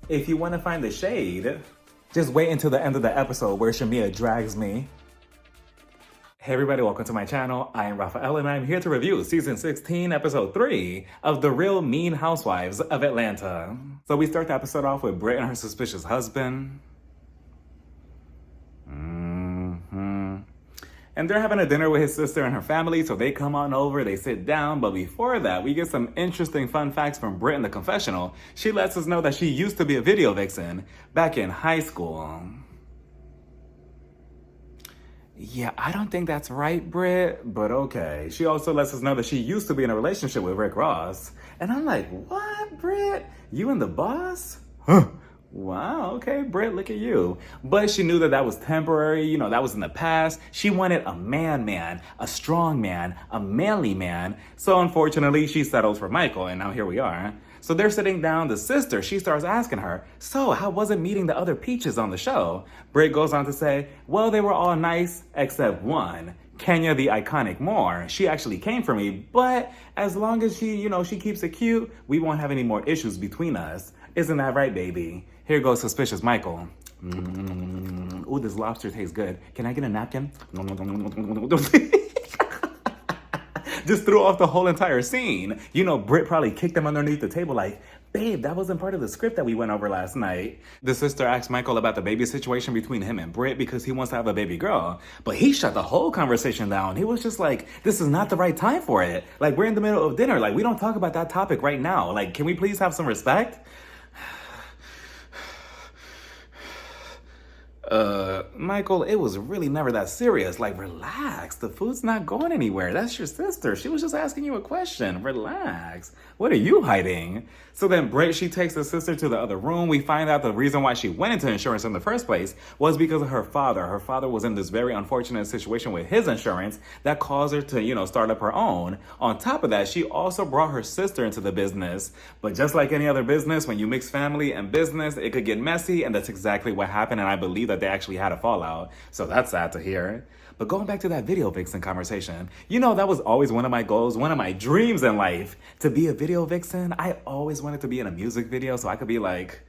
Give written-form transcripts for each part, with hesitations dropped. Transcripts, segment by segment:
If you want to find the shade, just wait until the end of the episode where Shamea drags me. Hey everybody, welcome to my channel. I am Raphael and I'm here to review season 16, episode 3 of The Real Mean Housewives of Atlanta. So we start the episode off with Brit and her suspicious husband. And they're having a dinner with his sister and her family, so they come on over, they sit down, but before that, we get some interesting fun facts from Brit in the confessional. She lets us know that she used to be a video vixen back in high school. Yeah, I don't think that's right, Brit, but okay. She also lets us know that she used to be in a relationship with Rick Ross. And I'm like, what, Brit? You and the boss? Huh. Wow, okay, Brit, look at you. But she knew that that was temporary, you know, that was in the past. She wanted a man, a strong man, a manly man. So unfortunately, she settled for Michael, and now here we are. So they're sitting down, the sister, she starts asking her, so how was it meeting the other peaches on the show? Brit goes on to say, well, they were all nice, except one. Kenya, the iconic Moore, she actually came for me, but as long as she, you know, she keeps it cute, we won't have any more issues between us. Isn't that right, baby? Here goes suspicious Michael. Ooh, this lobster tastes good. Can I get a napkin? Just threw off the whole entire scene. You know, Brit probably kicked him underneath the table like, babe, that wasn't part of the script that we went over last night. The sister asked Michael about the baby situation between him and Brit because he wants to have a baby girl. But he shut the whole conversation down. He was just like, this is not the right time for it. Like, we're in the middle of dinner. Like, we don't talk about that topic right now. Like, can we please have some respect? Michael, it was really never that serious. Like, relax. The food's not going anywhere. That's your sister. She was just asking you a question. Relax. What are you hiding? So then Brit, she takes the sister to the other room. We find out the reason why she went into insurance in the first place was because of her father. Her father was in this very unfortunate situation with his insurance that caused her to, you know, start up her own. On top of that, she also brought her sister into the business. But just like any other business, when you mix family and business, it could get messy, and that's exactly what happened, and I believe that they actually had a fallout. So that's sad to hear. But going back to that video vixen conversation, you know, that was always one of my goals, one of my dreams in life, to be a video vixen. I always wanted to be in a music video so I could be like...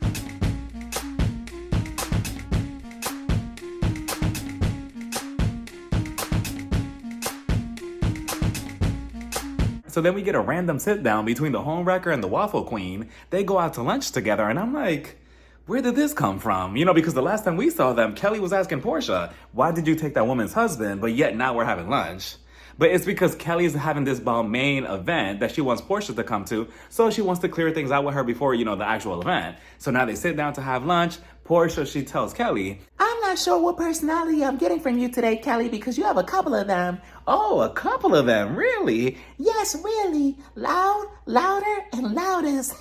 So then we get a random sit down between the homewrecker and the waffle queen. They go out to lunch together and I'm like, where did this come from? You know, because the last time we saw them, Kelly was asking Porsha, why did you take that woman's husband, but yet now we're having lunch? But it's because Kelly's having this main event that she wants Porsha to come to, so she wants to clear things out with her before, you know, the actual event. So now they sit down to have lunch. Porsha, she tells Kelly, I'm not sure what personality I'm getting from you today, Kelly, because you have a couple of them. Oh, a couple of them, really? Yes, really. Loud, louder, and loudest.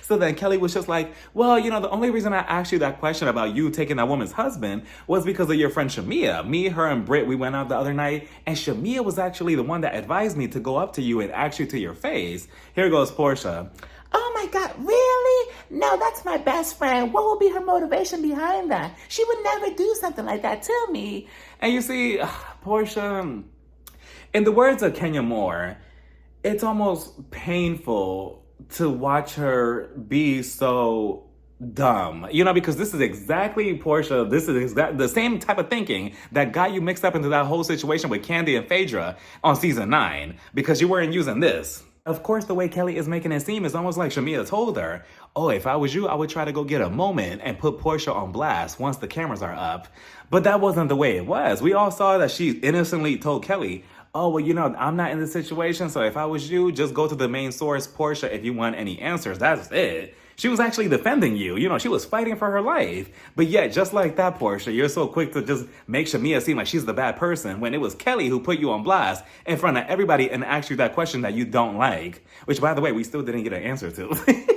So then Kelly was just like, well, you know, the only reason I asked you that question about you taking that woman's husband was because of your friend Shamea. Me, her, and Brit, we went out the other night, and Shamea was actually the one that advised me to go up to you and ask you to your face. Here goes Porsha. Oh my God, really? No, that's my best friend. What would be her motivation behind that? She would never do something like that to me. And you see, Porsha, in the words of Kenya Moore, it's almost painful to watch her be so dumb, you know, because this is exactly Porsha. This is the same type of thinking that got you mixed up into that whole situation with Candy and Phaedra on season 9, because you weren't using this. Of course, the way Kelly is making it seem is almost like Shamea told her, oh, if I was you, I would try to go get a moment and put Porsha on blast once the cameras are up. But that wasn't the way it was. We all saw that she innocently told Kelly, oh, well, you know, I'm not in this situation, so if I was you, just go to the main source, Porsha, if you want any answers. That's it. She was actually defending you. You know, she was fighting for her life. But yet, just like that, Porsha, you're so quick to just make Shamea seem like she's the bad person when it was Kelly who put you on blast in front of everybody and asked you that question that you don't like. Which, by the way, we still didn't get an answer to.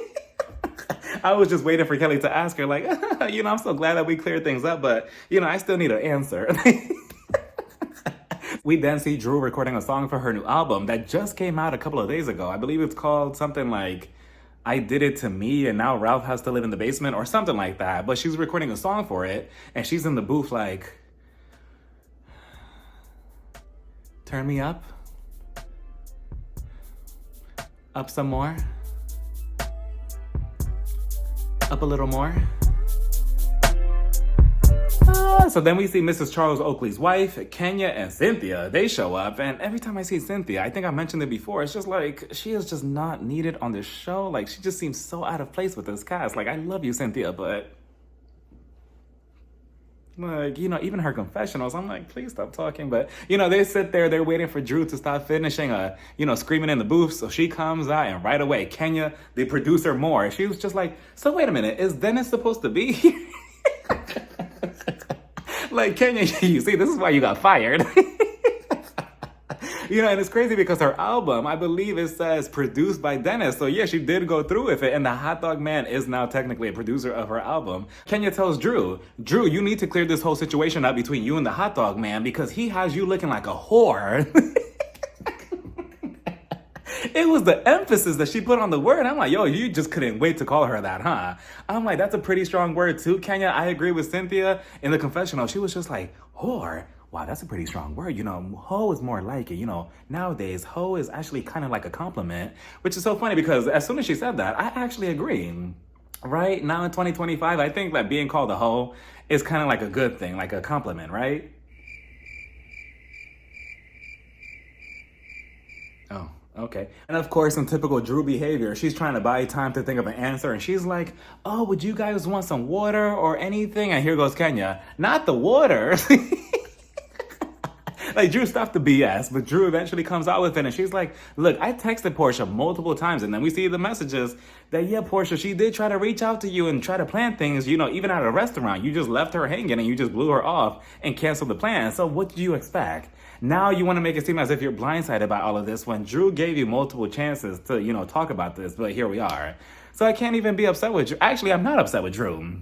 I was just waiting for Kelly to ask her, like, you know, I'm so glad that we cleared things up, but, you know, I still need an answer. We then see Drew recording a song for her new album that just came out a couple of days ago. I believe it's called something like, I Did It to Me and Now Ralph Has to Live in the Basement or something like that. But she's recording a song for it and she's in the booth like, turn me up. Up some more. Up a little more. So then we see Mrs. Charles Oakley's wife, Kenya, and Cynthia. They show up, and every time I see Cynthia, I think I mentioned it before, it's just like, she is just not needed on this show. Like, she just seems so out of place with this cast. Like, I love you, Cynthia, but... like, you know, even her confessionals, I'm like, please stop talking. But, you know, they sit there, they're waiting for Drew to stop finishing, you know, screaming in the booth. So she comes out, and right away, Kenya, the producer, more. She was just like, so wait a minute, is Dennis supposed to be here? Like, Kenya, you see, this is why you got fired. You know, and it's crazy because her album, I believe it says produced by Dennis. So yeah, she did go through with it. And the hot dog man is now technically a producer of her album. Kenya tells Drew, you need to clear this whole situation up between you and the hot dog man because he has you looking like a whore. It was the emphasis that she put on the word. I'm like, yo, you just couldn't wait to call her that, huh? I'm like, that's a pretty strong word too, Kenya. I agree with Cynthia in the confessional. She was just like, whore? Wow, that's a pretty strong word. You know, hoe is more like it. You know, nowadays, hoe is actually kind of like a compliment, which is so funny because as soon as she said that, I actually agree. Right? Now in 2025, I think that being called a hoe is kind of like a good thing, like a compliment, right? Oh. Okay. And of course, in typical Drew behavior, she's trying to buy time to think of an answer. And she's like, oh, would you guys want some water or anything? And here goes Kenya. Not the water. Like, Drew stopped the BS, but Drew eventually comes out with it. And she's like, look, I texted Porsha multiple times. And then we see the messages that, yeah, Porsha, she did try to reach out to you and try to plan things, you know, even at a restaurant. You just left her hanging and you just blew her off and canceled the plan. So what did you expect? Now you want to make it seem as if you're blindsided by all of this when Drew gave you multiple chances to, you know, talk about this, but here we are. So I can't even be upset with Drew. Actually, I'm not upset with Drew.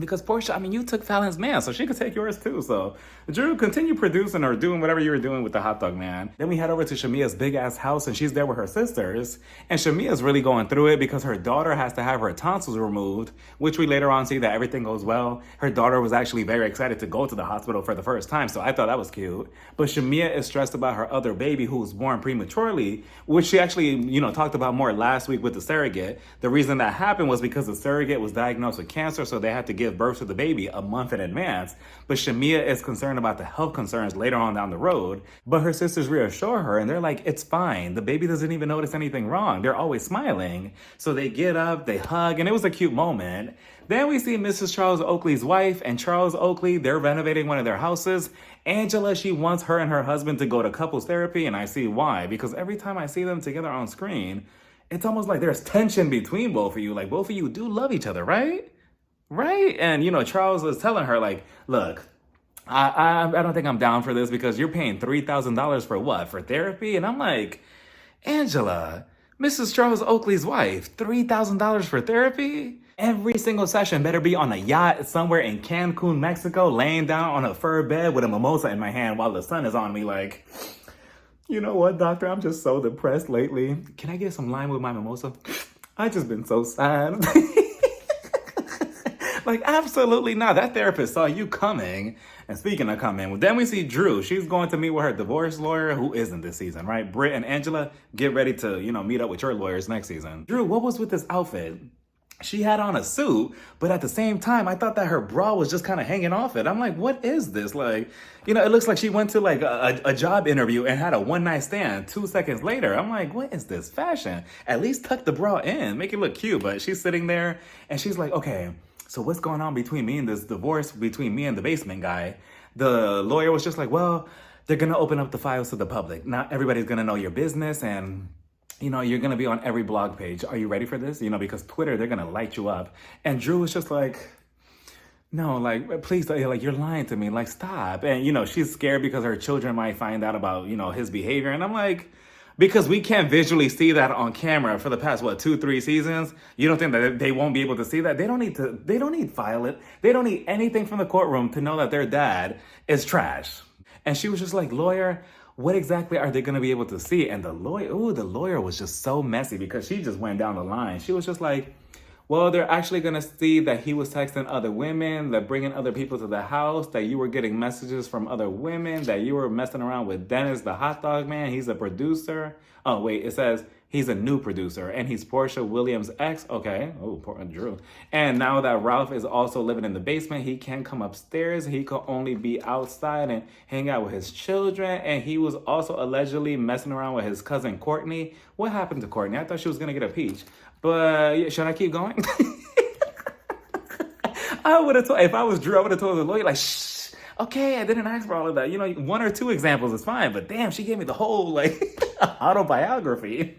Because Porsha, I mean, you took Fallon's man, so she could take yours too. So Drew, continue producing or doing whatever you were doing with the hot dog man. Then we head over to Shamea's big ass house and she's there with her sisters. And Shamea's really going through it because her daughter has to have her tonsils removed, which we later on see that everything goes well. Her daughter was actually very excited to go to the hospital for the first time, so I thought that was cute. But Shamea is stressed about her other baby who was born prematurely, which she actually, you know, talked about more last week with the surrogate. The reason that happened was because the surrogate was diagnosed with cancer, so they had to give birth to the baby a month in advance. But Shamea is concerned about the health concerns later on down the road. But her sisters reassure her and they're like, it's fine. The baby doesn't even notice anything wrong. They're always smiling. So they get up, they hug, and it was a cute moment. Then we see Mrs. Charles Oakley's wife and Charles Oakley. They're renovating one of their houses. Angela, she wants her and her husband to go to couples therapy, and I see why. Because every time I see them together on screen, it's almost like there's tension between both of you. Like, both of you do love each other, right? Right? And, you know, Charles is telling her, like, look, I don't think I'm down for this because you're paying $3,000 for what? For therapy? And I'm like, Angela, Mrs. Charles Oakley's wife, $3,000 for therapy? Every single session better be on a yacht somewhere in Cancun, Mexico, laying down on a fur bed with a mimosa in my hand while the sun is on me like, you know what, doctor? I'm just so depressed lately. Can I get some lime with my mimosa? I just been so sad. Like, absolutely not. That therapist saw you coming. And speaking of coming, then we see Drew. She's going to meet with her divorce lawyer, who isn't this season, right? Brit and Angela, get ready to, you know, meet up with your lawyers next season. Drew, what was with this outfit? She had on a suit, but at the same time, I thought that her bra was just kind of hanging off it. I'm like, what is this? Like, you know, it looks like she went to like a job interview and had a one-night stand 2 seconds later. I'm like, what is this fashion? At least tuck the bra in, make it look cute. But she's sitting there and she's like, okay, so what's going on between me and this divorce between me and the basement guy? The lawyer was just like, well, they're going to open up the files to the public. Not everybody's going to know your business and, you know, you're going to be on every blog page. Are you ready for this? You know, because Twitter, they're going to light you up. And Drew was just like, no, like, please, like, you're lying to me. Like, stop. And, you know, she's scared because her children might find out about, you know, his behavior. And I'm like, because we can't visually see that on camera for the past, 2-3 seasons. You don't think that they won't be able to see that? They don't need file it. They don't need anything from the courtroom to know that their dad is trash. And she was just like, lawyer, what exactly are they going to be able to see? And the lawyer was just so messy because she just went down the line. She was just like, well, they're actually going to see that he was texting other women, that bringing other people to the house, that you were getting messages from other women, that you were messing around with Dennis, the hot dog man. He's a producer. Oh, wait, it says He's a new producer, and he's Porsha Williams' ex. Okay. Oh, poor Drew. And now that Ralph is also living in the basement, he can't come upstairs. He could only be outside and hang out with his children. And he was also allegedly messing around with his cousin Courtney. What happened to Courtney? I thought she was gonna get a peach. But should I keep going? I would have told, if I was Drew, I would have told the lawyer, like, shh, okay, I didn't ask for all of that. You know, one or two examples is fine, but damn, she gave me the whole, like, autobiography.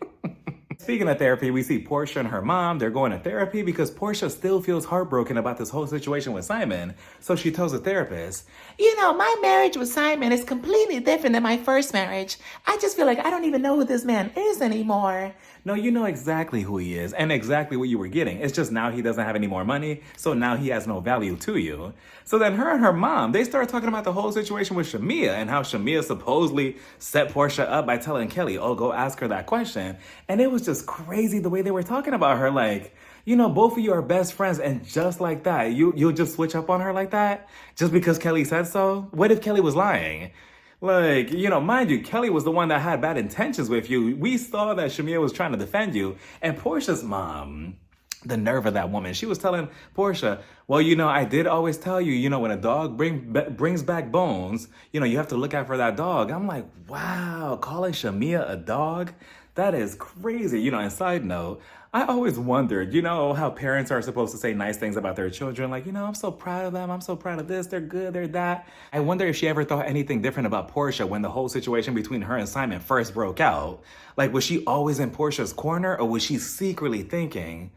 Speaking of therapy, we see Porsha and her mom. They're going to therapy because Porsha still feels heartbroken about this whole situation with Simon. So she tells the therapist, you know, my marriage with Simon is completely different than my first marriage. I just feel like I don't even know who this man is anymore. No, you know exactly who he is and exactly what you were getting. It's just now he doesn't have any more money, so now he has no value to you. So then her and her mom, they start talking about the whole situation with Shamea and how Shamea supposedly set Porsha up by telling Kelly, oh, go ask her that question. And it was just crazy the way they were talking about her. Like, you know, both of you are best friends, and just like that, you'll just switch up on her like that? Just because Kelly said so? What if Kelly was lying? Like, you know, mind you, Kelly was the one that had bad intentions with you. We saw that Shamea was trying to defend you. And Porsha's mom, the nerve of that woman, she was telling Porsha, well, you know, I did always tell you, you know, when a dog brings back bones, you know, you have to look out for that dog. I'm like, wow, calling Shamea a dog? That is crazy. You know, and side note, I always wondered, you know, how parents are supposed to say nice things about their children. Like, you know, I'm so proud of them. I'm so proud of this. They're good. They're that. I wonder if she ever thought anything different about Porsha when the whole situation between her and Simon first broke out. Like, was she always in Porsha's corner, or was she secretly thinking,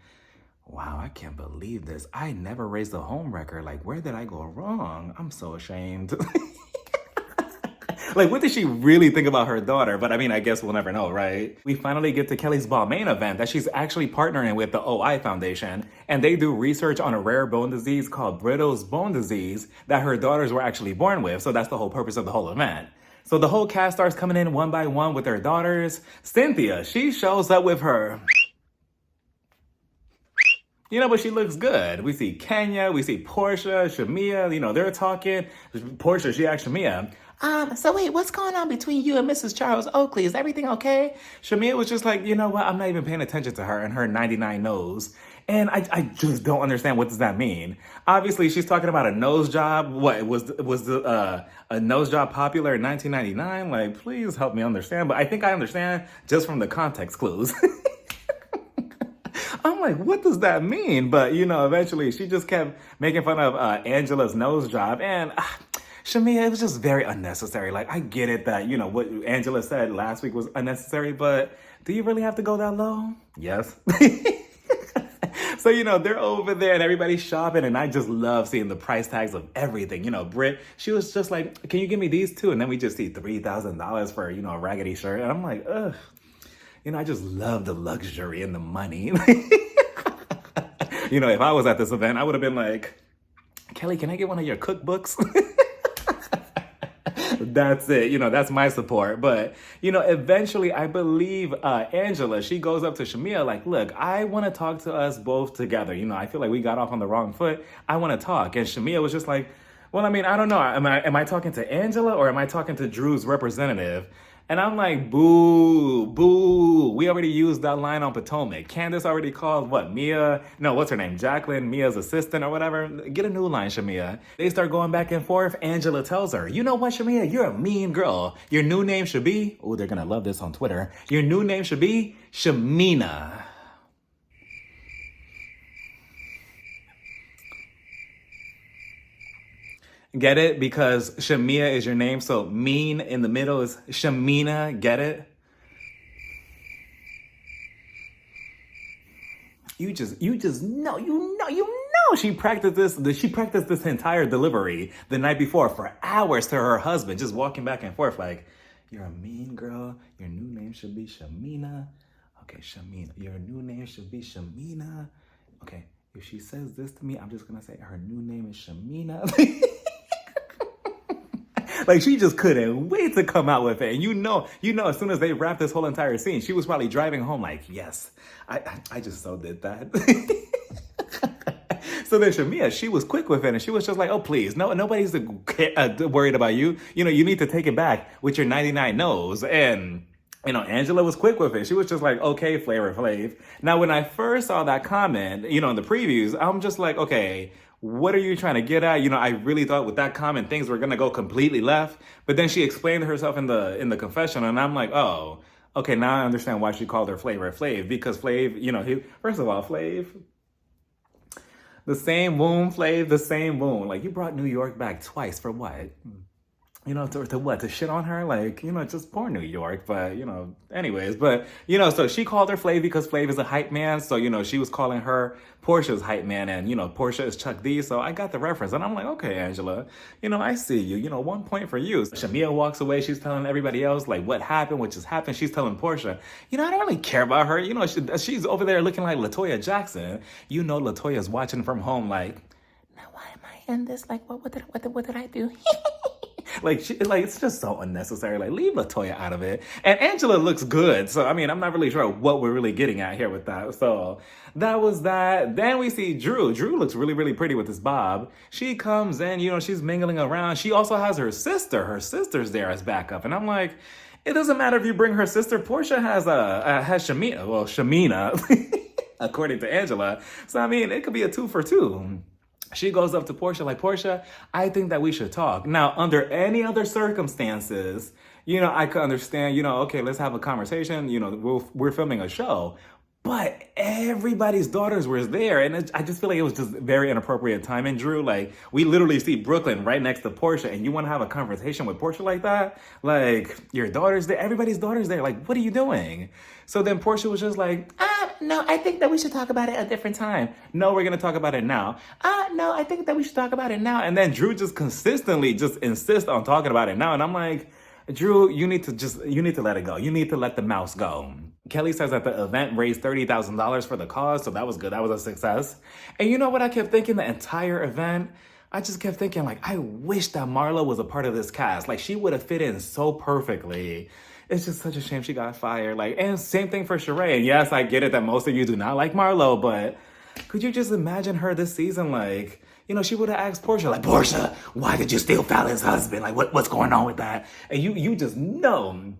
wow, I can't believe this. I never raised a home wrecker. Like, where did I go wrong? I'm so ashamed. Like, what did she really think about her daughter? But I mean, I guess we'll never know, right? We finally get to Kelly's Balmain event that she's actually partnering with the OI Foundation. And they do research on a rare bone disease called Brittle's bone disease that her daughters were actually born with. So that's the whole purpose of the whole event. So the whole cast starts coming in one by one with their daughters. Cynthia, she shows up with her... You know, but she looks good. We see Kenya, we see Porsha, Shamea, you know, they're talking. Porsha, she asked Shamea, So wait, what's going on between you and Mrs. Charles Oakley? Is everything okay? Shamea was just like, you know what, I'm not even paying attention to her and her 99 nose. And I just don't understand, what does that mean? Obviously, she's talking about a nose job. What, was a nose job popular in 1999? Like, please help me understand. But I think I understand just from the context clues. I'm like, what does that mean? But, you know, eventually she just kept making fun of Angela's nose job. And Shamea, it was just very unnecessary. Like, I get it that, you know, what Angela said last week was unnecessary, but do you really have to go that low? Yes. So, you know, they're over there and everybody's shopping, and I just love seeing the price tags of everything. You know, Brit, she was just like, can you give me these two? And then we just see $3,000 for, you know, a raggedy shirt. And I'm like, ugh. You know, I just love the luxury and the money. You know, if I was at this event, I would have been like, Kelly, can I get one of your cookbooks? That's it. You know, that's my support. But, you know, eventually I believe Angela, she goes up to Shamea like, look, I want to talk to us both together. You know, I feel like we got off on the wrong foot. I want to talk. And Shamea was just like, well, I mean, I don't know. Am I talking to Angela or am I talking to Drew's representative? And I'm like, boo, boo. We already used that line on Potomac. Candace already called, what, Mia? No, what's her name? Jacqueline, Mia's assistant or whatever. Get a new line, Shamea. They start going back and forth. Angela tells her, you know what, Shamea? You're a mean girl. Your new name should be, oh, they're going to love this on Twitter. Your new name should be Shamina. Get it? Because Shamea is your name, so mean in the middle is Shamina. Get it? You just know, you know. She practiced this entire delivery the night before for hours to her husband, just walking back and forth like, you're a mean girl. Your new name should be Shamina. Okay, Shamina. Your new name should be Shamina. Okay, if she says this to me, I'm just gonna say her new name is Shamina. Like, she just couldn't wait to come out with it. And you know, as soon as they wrapped this whole entire scene, she was probably driving home like, yes, I just so did that. So then Shamea, she was quick with it. And she was just like, oh, please, no, nobody's worried about you. You know, you need to take it back with your 99 nose. And Angela was quick with it. She was just like, okay, Flavor Flav. Now, when I first saw that comment, in the previews, I'm just like, okay, what are you trying to get at? I really thought with that comment, things were gonna go completely left. But then she explained herself in the confession, and I'm like, oh, okay, now I understand why she called her Flavor Flav. Because Flav, first of all, Flav, the same wound, Flav, the same wound. Like, you brought New York back twice for what? To what? To shit on her? Like, just poor New York. But, anyways. But, so she called her Flav because Flav is a hype man. So, she was calling her Porsha's hype man. And, Porsha is Chuck D. So I got the reference. And I'm like, okay, Angela, I see you. 1 point for you. Shamea walks away. She's telling everybody else, like, what happened, what just happened. She's telling Porsha, I don't really care about her. She's over there looking like LaToya Jackson. LaToya's watching from home like, now why am I in this? Like, what did I do? it's just so unnecessary. Like, leave LaToya out of it. And Angela looks good. So, I'm not really sure what we're really getting at here with that. So, that was that. Then we see Drew. Drew looks really, really pretty with this bob. She comes in, she's mingling around. She also has her sister. Her sister's there as backup. And I'm like, it doesn't matter if you bring her sister. Porsha has Shamea. Well, Shamina, according to Angela. So, it could be a 2 for 2. She goes up to Porsha like, Porsha, I think that we should talk. Now, under any other circumstances, I could understand, okay, let's have a conversation. We're filming a show. But everybody's daughters were there. And I just feel like it was just very inappropriate timing, Drew. Like, we literally see Brooklyn right next to Porsha. And you want to have a conversation with Porsha like that? Like, your daughter's there. Everybody's daughter's there. Like, what are you doing? So then Porsha was just like, no, I think that we should talk about it at a different time. No, we're going to talk about it now. No, I think that we should talk about it now. And then Drew just consistently just insists on talking about it now. And I'm like, Drew, you need to let it go. You need to let the mouse go. Kelly says that the event raised $30,000 for the cause. So that was good. That was a success. And you know what I kept thinking the entire event? I just kept thinking, like, I wish that Marlo was a part of this cast. Like, she would have fit in so perfectly. It's just such a shame she got fired. Like, and same thing for Sheree. And yes, I get it that most of you do not like Marlo, but could you just imagine her this season? Like, she would have asked Porsha, like, Porsha, why did you steal Fallon's husband? Like, what's going on with that? And you just know,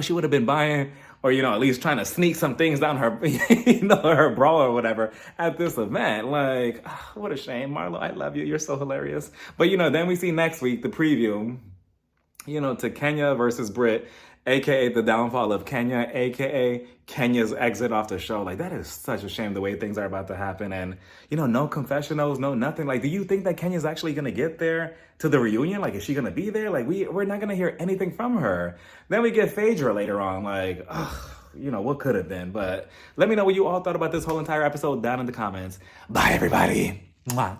she would have been buying, or, at least trying to sneak some things down her, her bra or whatever at this event. Like, what a shame. Marlo, I love you. You're so hilarious. But, then we see next week the preview, to Kenya versus Brit, aka the downfall of Kenya, aka Kenya's exit off the show. Like, that is such a shame the way things are about to happen. And, no confessionals, no nothing. Like, do you think that Kenya's actually going to get there to the reunion? Like, is she going to be there? Like, we're not going to hear anything from her. Then we get Phaedra later on. Like, what could have been? But let me know what you all thought about this whole entire episode down in the comments. Bye, everybody. Mwah.